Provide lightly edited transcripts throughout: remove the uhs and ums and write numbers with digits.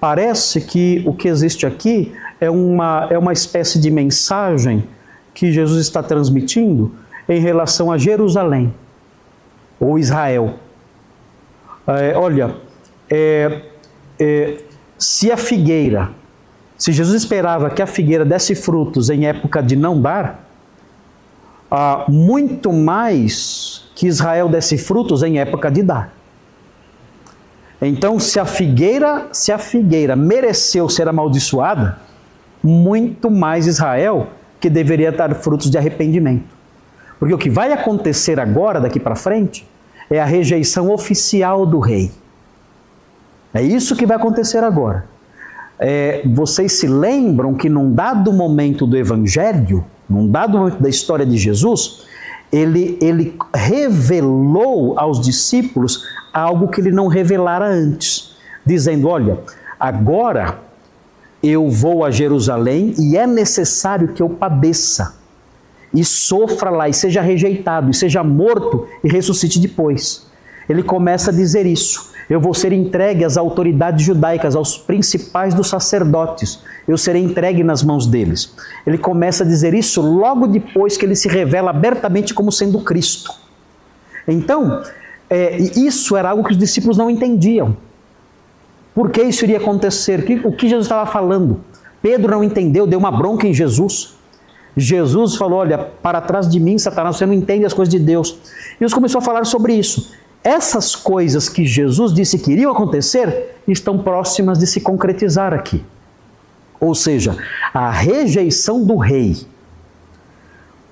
Parece que o que existe aqui é uma espécie de mensagem que Jesus está transmitindo em relação a Jerusalém, ou Israel. Se Jesus esperava que a figueira desse frutos em época de não dar, muito mais que Israel desse frutos em época de dar. Então, se a figueira mereceu ser amaldiçoada, muito mais Israel, que deveria dar frutos de arrependimento. Porque o que vai acontecer agora, daqui para frente, é a rejeição oficial do rei. É isso que vai acontecer agora. Vocês se lembram que num dado momento do Evangelho, num dado momento da história de Jesus, ele revelou aos discípulos algo que ele não revelara antes, dizendo, olha, agora eu vou a Jerusalém e é necessário que eu padeça, e sofra lá, e seja rejeitado, e seja morto, e ressuscite depois. Ele começa a dizer isso. Eu vou ser entregue às autoridades judaicas, aos principais dos sacerdotes. Eu serei entregue nas mãos deles. Ele começa a dizer isso logo depois que ele se revela abertamente como sendo Cristo. Então, isso era algo que os discípulos não entendiam. Por que isso iria acontecer? O que Jesus estava falando? Pedro não entendeu, deu uma bronca em Jesus. Jesus falou, olha, para trás de mim, Satanás, você não entende as coisas de Deus. E Jesus começou a falar sobre isso. Essas coisas que Jesus disse que iriam acontecer, estão próximas de se concretizar aqui. Ou seja, a rejeição do rei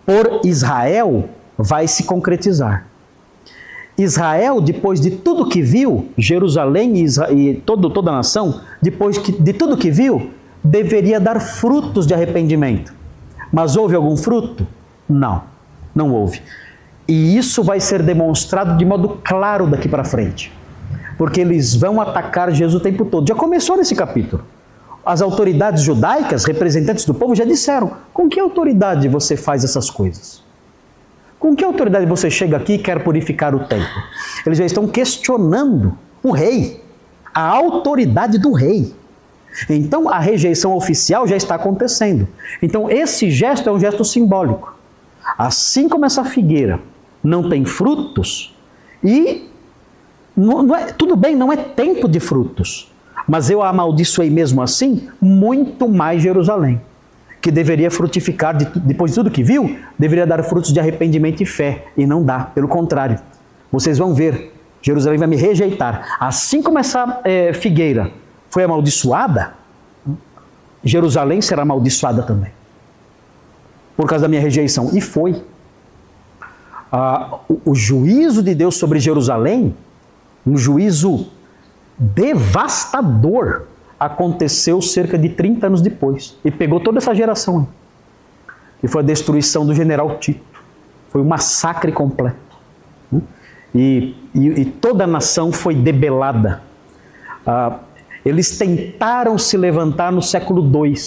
por Israel vai se concretizar. Israel, depois de tudo que viu, Jerusalém e toda a nação, depois de tudo que viu, deveria dar frutos de arrependimento. Mas houve algum fruto? Não, não houve. E isso vai ser demonstrado de modo claro daqui para frente. Porque eles vão atacar Jesus o tempo todo. Já começou nesse capítulo. As autoridades judaicas, representantes do povo, já disseram, com que autoridade você faz essas coisas? Com que autoridade você chega aqui e quer purificar o templo? Eles já estão questionando o rei, a autoridade do rei. Então, a rejeição oficial já está acontecendo. Então, esse gesto é um gesto simbólico. Assim como essa figueira não tem frutos, e tudo bem, não é tempo de frutos, mas eu a amaldiçoei mesmo assim, muito mais Jerusalém, que deveria frutificar, depois de tudo que viu, deveria dar frutos de arrependimento e fé, e não dá, pelo contrário. Vocês vão ver, Jerusalém vai me rejeitar. Assim como essa figueira foi amaldiçoada, Jerusalém será amaldiçoada também, por causa da minha rejeição. E foi. O juízo de Deus sobre Jerusalém, um juízo devastador, aconteceu cerca de 30 anos depois. E pegou toda essa geração. E foi a destruição do general Tito. Foi um massacre completo. E toda a nação foi debelada. Eles tentaram se levantar no século II,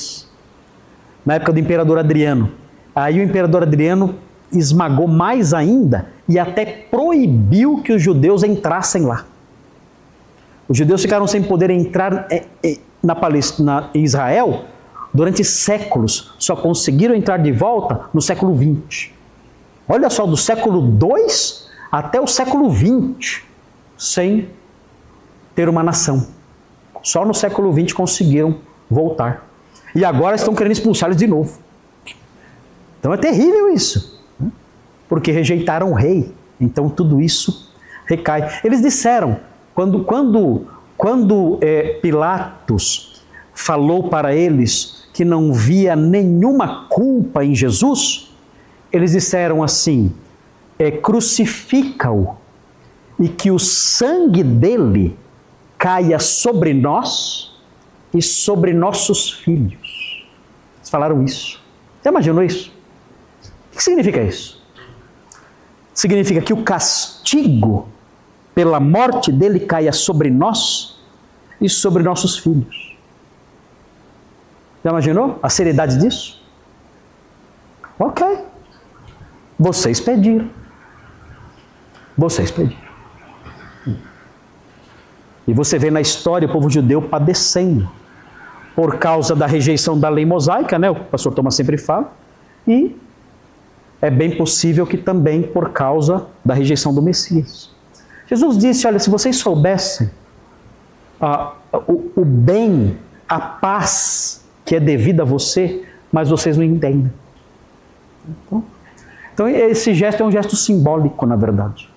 na época do imperador Adriano. Aí o imperador Adriano esmagou mais ainda e até proibiu que os judeus entrassem lá. Os judeus ficaram sem poder entrar em Israel durante séculos. Só conseguiram entrar de volta no século XX. Olha só, do século II até o século XX, sem ter uma nação. Só no século XX conseguiram voltar. E agora estão querendo expulsá-los de novo. Então é terrível isso. Porque rejeitaram o rei. Então tudo isso recai. Eles disseram, quando Pilatos falou para eles que não via nenhuma culpa em Jesus, eles disseram assim, crucifica-o e que o sangue dele caia sobre nós e sobre nossos filhos. Eles falaram isso. Já imaginou isso? O que significa isso? Significa que o castigo pela morte dele caia sobre nós e sobre nossos filhos. Já imaginou a seriedade disso? Ok. Vocês pediram. Vocês pediram. E você vê na história o povo judeu padecendo por causa da rejeição da lei mosaica, né? O pastor Thomas sempre fala, e é bem possível que também por causa da rejeição do Messias. Jesus disse, olha, se vocês soubessem o bem, a paz que é devida a você, mas vocês não entendem. Então esse gesto é um gesto simbólico, na verdade.